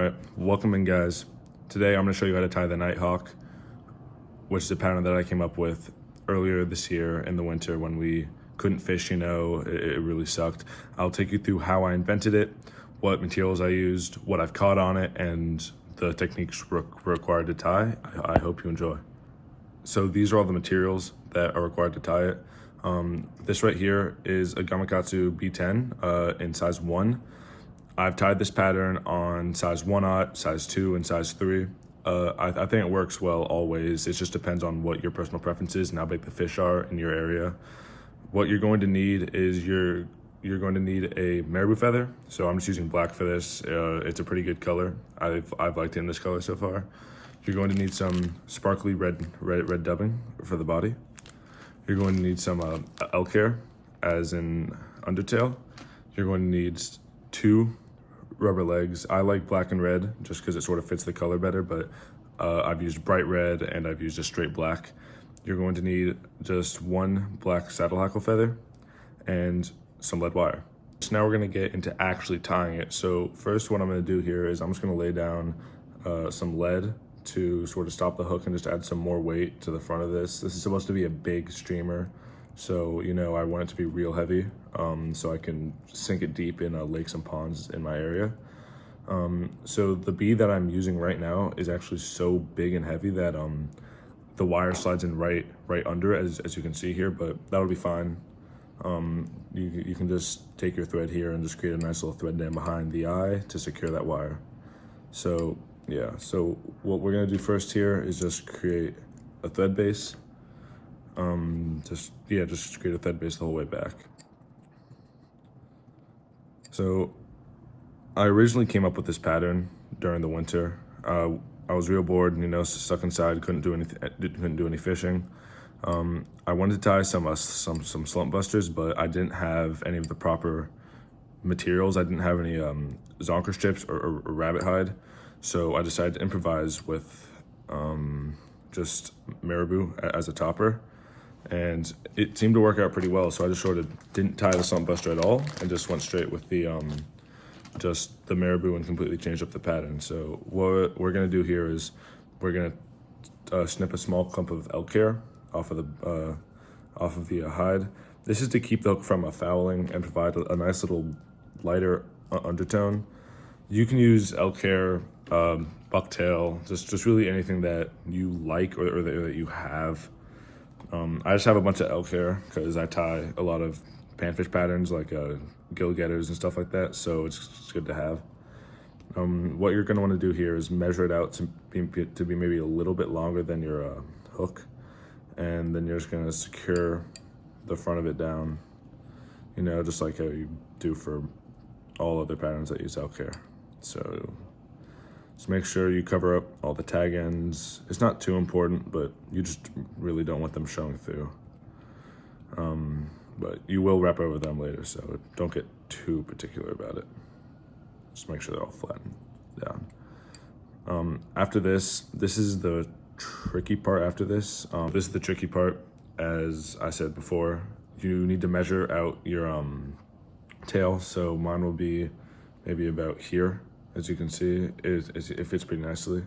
Alright, welcome in guys. Today I'm going to show you how to tie the Nighthawk, which is a pattern that I came up with earlier this year in the winter when we couldn't fish, it really sucked. I'll take you through how I invented it, what materials I used, what I've caught on it, and the techniques required to tie. I hope you enjoy. So these are all the materials that are required to tie it. This right here is a Gamakatsu B10 in size 1. I've tied this pattern on size 1/0, size 2, and size 3. I think it works well always. It just depends on what your personal preference is and how big the fish are in your area. What you're going to need is you're going to need a marabou feather. So I'm just using black for this. It's a pretty good color. I've liked it in this color so far. You're going to need some sparkly red dubbing for the body. You're going to need some elk hair, as in undertail. You're going to need 2 rubber legs. I like black and red just because it sort of fits the color better, but I've used bright red and I've used a straight black. You're going to need just 1 black saddle hackle feather and some lead wire. So now we're going to get into actually tying it. So first what I'm going to do here is I'm just going to lay down some lead to sort of stop the hook and just add some more weight to the front of this. This is supposed to be a big streamer, so I want it to be real heavy, so I can sink it deep in lakes and ponds in my area. So the bead that I'm using right now is actually so big and heavy that the wire slides in right under it, as you can see here, but that'll be fine. You can just take your thread here and just create a nice little thread dam behind the eye to secure that wire. So yeah, so what we're gonna do first here is just create a thread base. Just create a thread base the whole way back. So I originally came up with this pattern during the winter. I was real bored, stuck inside, couldn't do any fishing. I wanted to tie some slump busters, but I didn't have any of the proper materials. I didn't have any zonker strips or rabbit hide, so I decided to improvise with just marabou as a topper, and it seemed to work out pretty well. So I just sort of didn't tie the slump buster at all and just went straight with the just the marabou and completely changed up the pattern. So what we're gonna do here is we're gonna snip a small clump of elk hair off of the hide. This is to keep the hook from fouling and provide a nice little lighter undertone. You can use elk hair, bucktail, just really anything that you like or that you have. I just have a bunch of elk hair because I tie a lot of panfish patterns like gill getters and stuff like that, so it's good to have. What you're going to want to do here is measure it out to be maybe a little bit longer than your hook, and then you're just going to secure the front of it down, just like how you do for all other patterns that use elk hair. So just make sure you cover up all the tag ends. It's not too important, but you just really don't want them showing through. But you will wrap over them later, so don't get too particular about it. Just make sure they're all flattened down. After this is the tricky part after this. This is the tricky part. As I said before, you need to measure out your tail. So mine will be maybe about here. As you can see, it fits pretty nicely.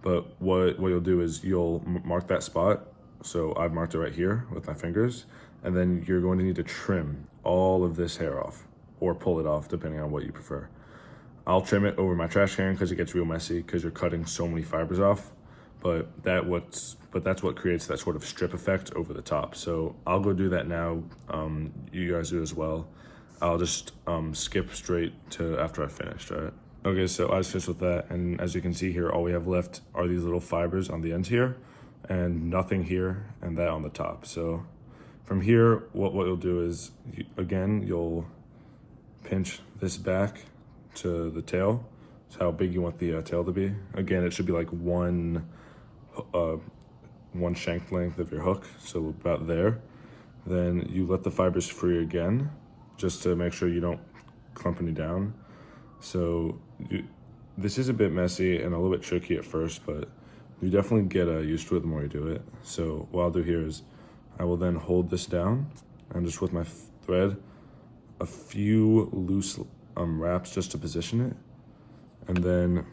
But what you'll do is you'll mark that spot. So I've marked it right here with my fingers, and then you're going to need to trim all of this hair off, or pull it off, depending on what you prefer. I'll trim it over my trash can because it gets real messy because you're cutting so many fibers off. But that's what creates that sort of strip effect over the top. So I'll go do that now. You guys do as well. I'll just skip straight to after I finished, all right? Okay, so I just finished with that, and as you can see here, all we have left are these little fibers on the end here, and nothing here, and that on the top. So from here, what you'll do is, you'll pinch this back to the tail. It's how big you want the tail to be. Again, it should be like one shank length of your hook, so about there. Then you let the fibers free again, just to make sure you don't clump any down. So this is a bit messy and a little bit tricky at first, but you definitely get used to it the more you do it. So what I'll do here is I will then hold this down and just with my thread, a few loose wraps just to position it. And then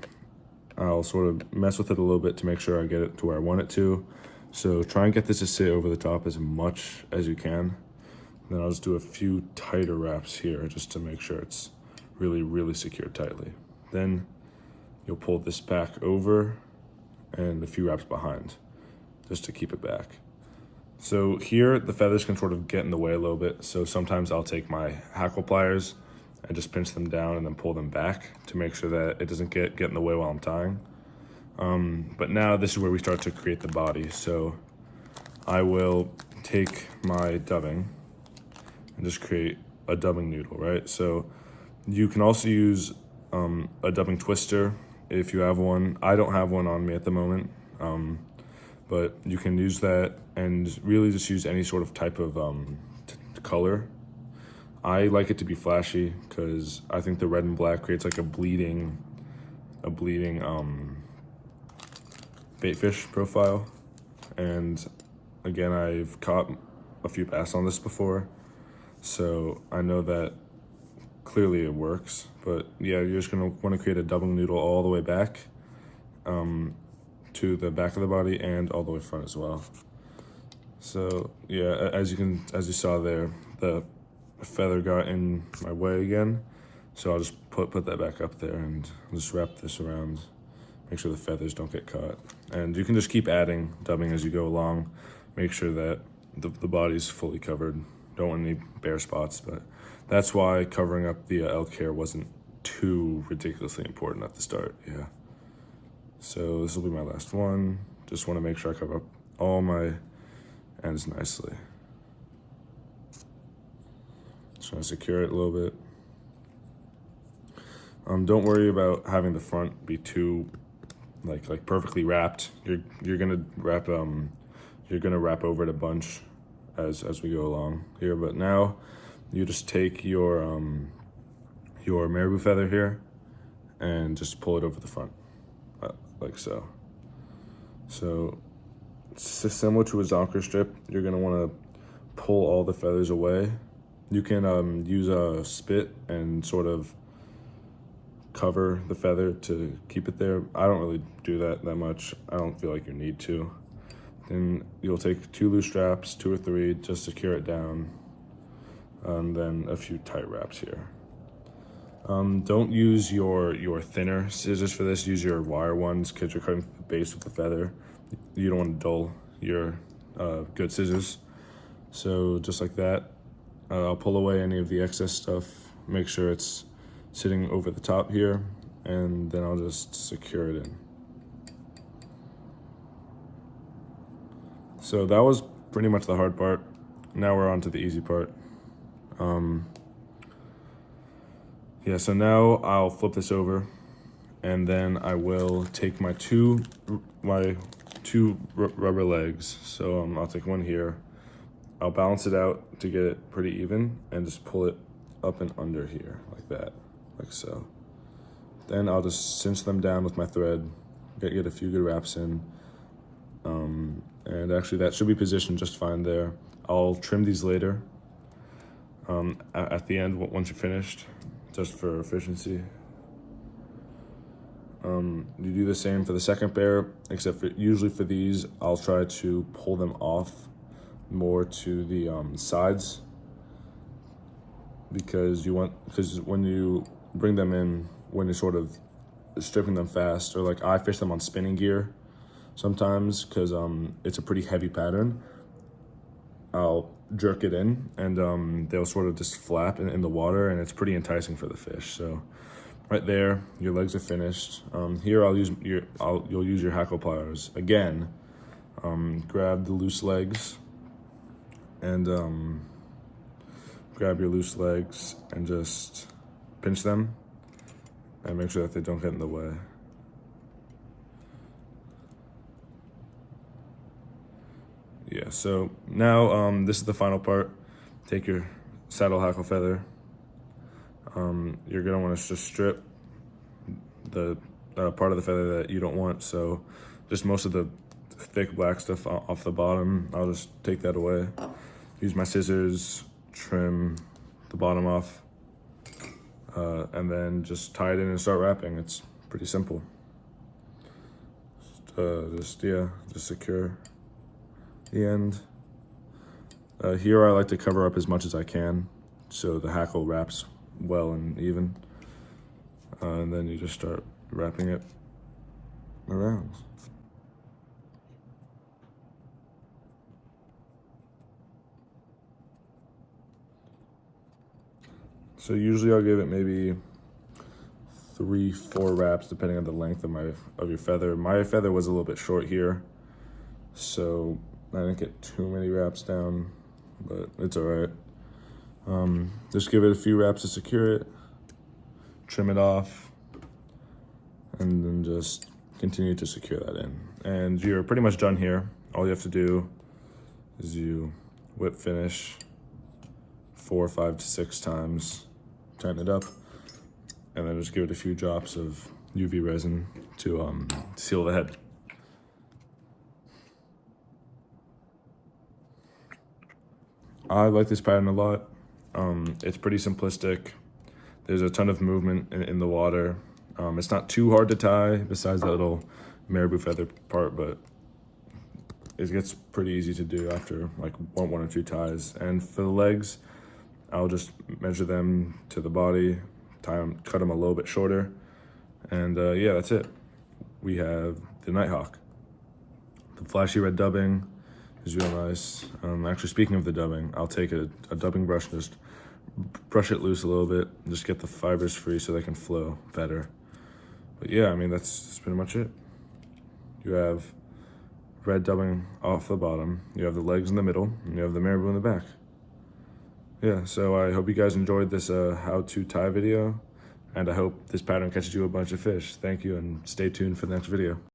I'll sort of mess with it a little bit to make sure I get it to where I want it to. So try and get this to sit over the top as much as you can. Then I'll just do a few tighter wraps here just to make sure it's really, really secured tightly. Then you'll pull this back over and a few wraps behind just to keep it back. So here the feathers can sort of get in the way a little bit. So sometimes I'll take my hackle pliers and just pinch them down and then pull them back to make sure that it doesn't get in the way while I'm tying. But now this is where we start to create the body. So I will take my dubbing and just create a dubbing noodle, right? So you can also use a dubbing twister if you have one. I don't have one on me at the moment, but you can use that and really just use any sort of type of color. I like it to be flashy because I think the red and black creates like a bleeding baitfish profile. And again, I've caught a few bass on this before, so I know that clearly it works. But yeah, you're just gonna want to create a dubbing noodle all the way back to the back of the body and all the way front as well. So yeah, as you saw there, the feather got in my way again, so I'll just put that back up there and just wrap this around, make sure the feathers don't get caught. And you can just keep adding dubbing as you go along, make sure that the body's fully covered. Don't want any bare spots, but that's why covering up the elk hair wasn't too ridiculously important at the start. Yeah. So this will be my last one. Just want to make sure I cover up all my ends nicely. Just trying to secure it a little bit. Don't worry about having the front be too like perfectly wrapped. You're gonna wrap over it a bunch as we go along here. But now you just take your marabou feather here and just pull it over the front, like so. So similar to a zonker strip, you're gonna want to pull all the feathers away. You can use a spit and sort of cover the feather to keep it there. I don't really do that much. I don't feel like you need to. Then you'll take 2 loose straps, 2 or 3, just secure it down, and then a few tight wraps here. Don't use your thinner scissors for this. Use your wire ones because you're cutting the base with the feather. You don't want to dull your good scissors. So just like that, I'll pull away any of the excess stuff, make sure it's sitting over the top here, and then I'll just secure it in. So that was pretty much the hard part. Now we're on to the easy part. Yeah, so now I'll flip this over, and then I will take my two rubber legs. So I'll take one here. I'll balance it out to get it pretty even and just pull it up and under here like that, like so. Then I'll just cinch them down with my thread, get a few good wraps in. And actually that should be positioned just fine there. I'll trim these later at the end once you're finished, just for efficiency. You do the same for the second pair, except for usually for these, I'll try to pull them off more to the sides, because when you bring them in, when you're sort of stripping them fast, or like I fish them on spinning gear sometimes because it's a pretty heavy pattern, I'll jerk it in and they'll sort of just flap in the water, and it's pretty enticing for the fish. So right there, your legs are finished. Here you'll use your hackle pliers again. Grab the loose legs and grab your loose legs and just pinch them and make sure that they don't get in the way. Yeah, so now this is the final part. Take your saddle hackle feather. You're gonna want to just strip the part of the feather that you don't want, so just most of the thick black stuff off the bottom, I'll just take that away. Use my scissors, trim the bottom off, and then just tie it in and start wrapping. It's pretty simple. just secure the end. Here I like to cover up as much as I can so the hackle wraps well and even. And then you just start wrapping it around. So usually I'll give it maybe 3-4 wraps depending on the length of your feather. My feather was a little bit short here, so I didn't get too many wraps down, but it's all right. Just give it a few wraps to secure it, trim it off, and then just continue to secure that in. And you're pretty much done here. All you have to do is you whip finish 4, 5 to 6 times, tighten it up, and then just give it a few drops of UV resin to seal the head. I like this pattern a lot. It's pretty simplistic. There's a ton of movement in the water. It's not too hard to tie besides that little marabou feather part, but it gets pretty easy to do after like one or two ties. And for the legs, I'll just measure them to the body, tie them, cut them a little bit shorter, and yeah, that's it. We have the Nighthawk. The flashy red dubbing is real nice. Actually, speaking of the dubbing, I'll take a dubbing brush and just brush it loose a little bit, just get the fibers free so they can flow better. But yeah, I mean, that's pretty much it. You have red dubbing off the bottom, you have the legs in the middle, and you have the marabou in the back. Yeah, so I hope you guys enjoyed this how-to tie video, and I hope this pattern catches you a bunch of fish. Thank you, and stay tuned for the next video.